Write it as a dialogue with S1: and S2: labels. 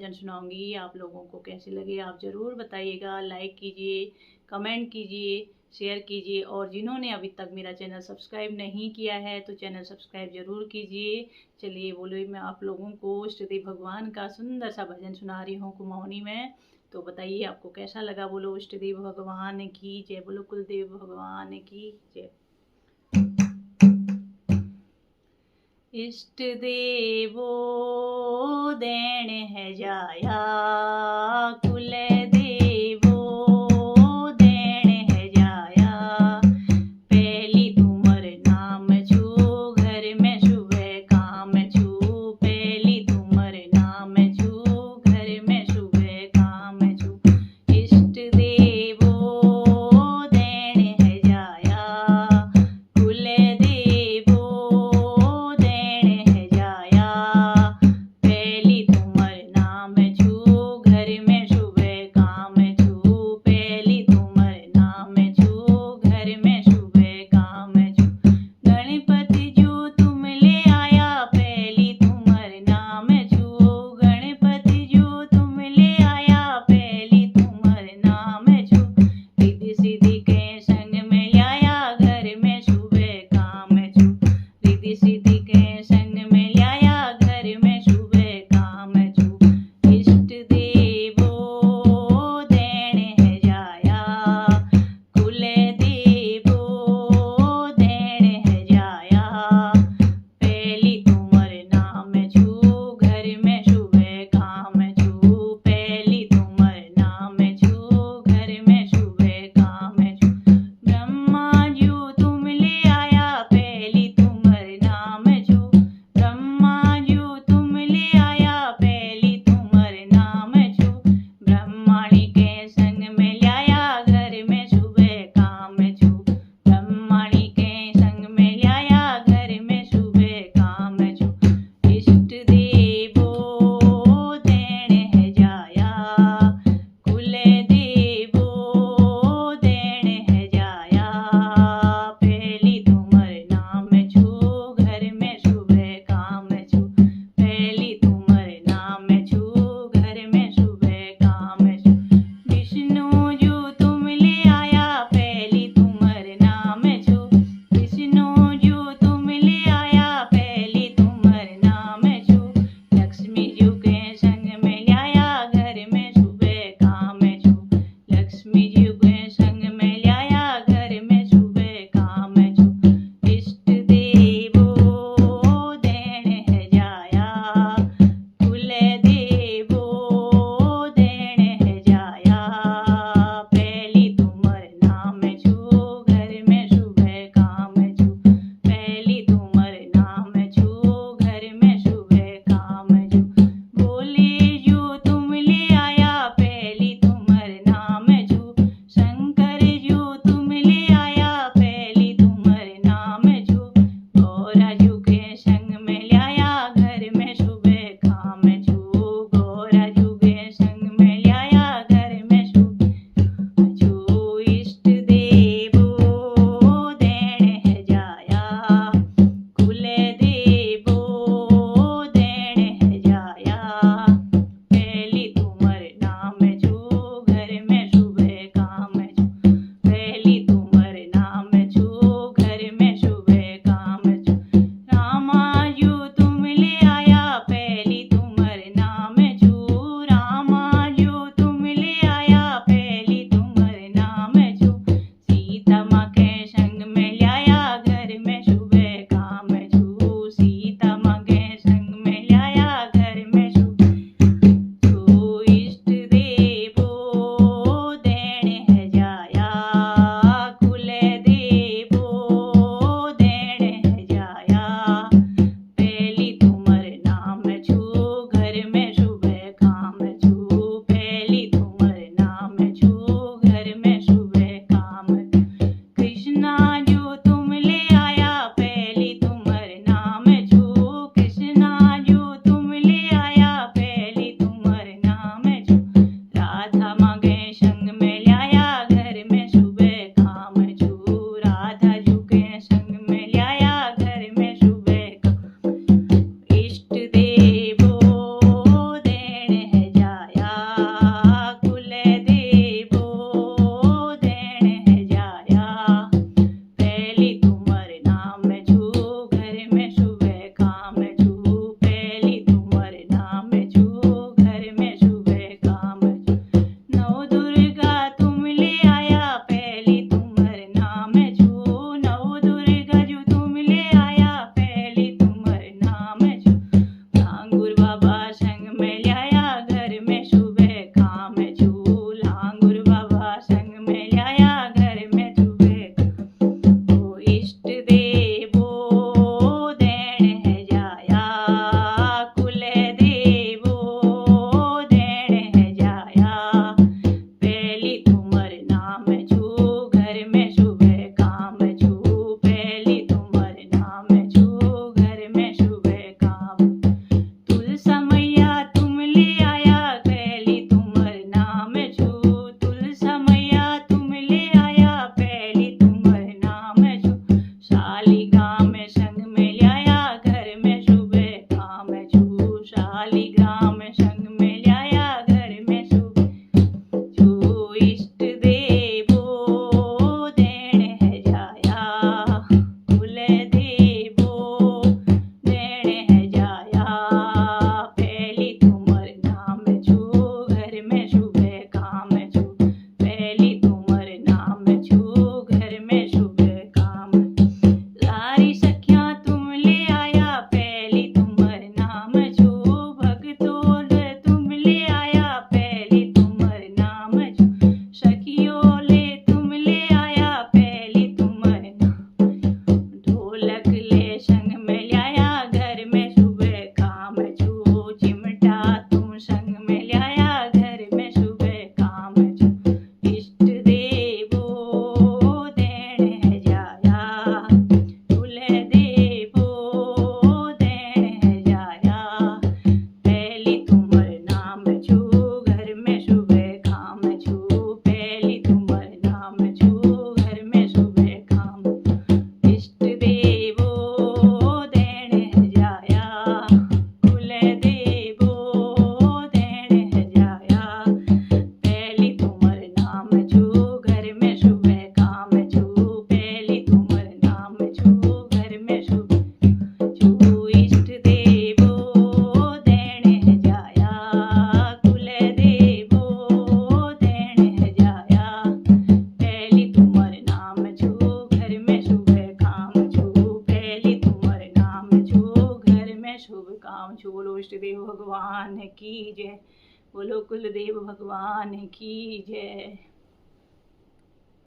S1: भजन सुनाऊंगी। आप लोगों को कैसे लगे आप ज़रूर बताइएगा। लाइक कीजिए, कमेंट कीजिए, शेयर कीजिए, और जिन्होंने अभी तक मेरा चैनल सब्सक्राइब नहीं किया है तो चैनल सब्सक्राइब ज़रूर कीजिए। चलिए बोलो, मैं आप लोगों को इष्ट देव भगवान का सुंदर सा भजन सुना रही हूँ कुमाऊनी में। तो बताइए आपको कैसा लगा। बोलो इष्ट देव भगवान की जय, बोलो कुलदेव भगवान की जय। इष्ट देवो देण है जाया, कुल देवो देण है जाया। पहली तुमर नाम छू, घर में शुभ काम छू। पहली तुमर नाम छू, घर में शुभ काम छू। इष्ट देवो देण है जाया, कुल देवो देण है जाया। पहली तुमर नाम छू, घर में शुभ काम की जय। बोलो कुलदेव भगवान की जय।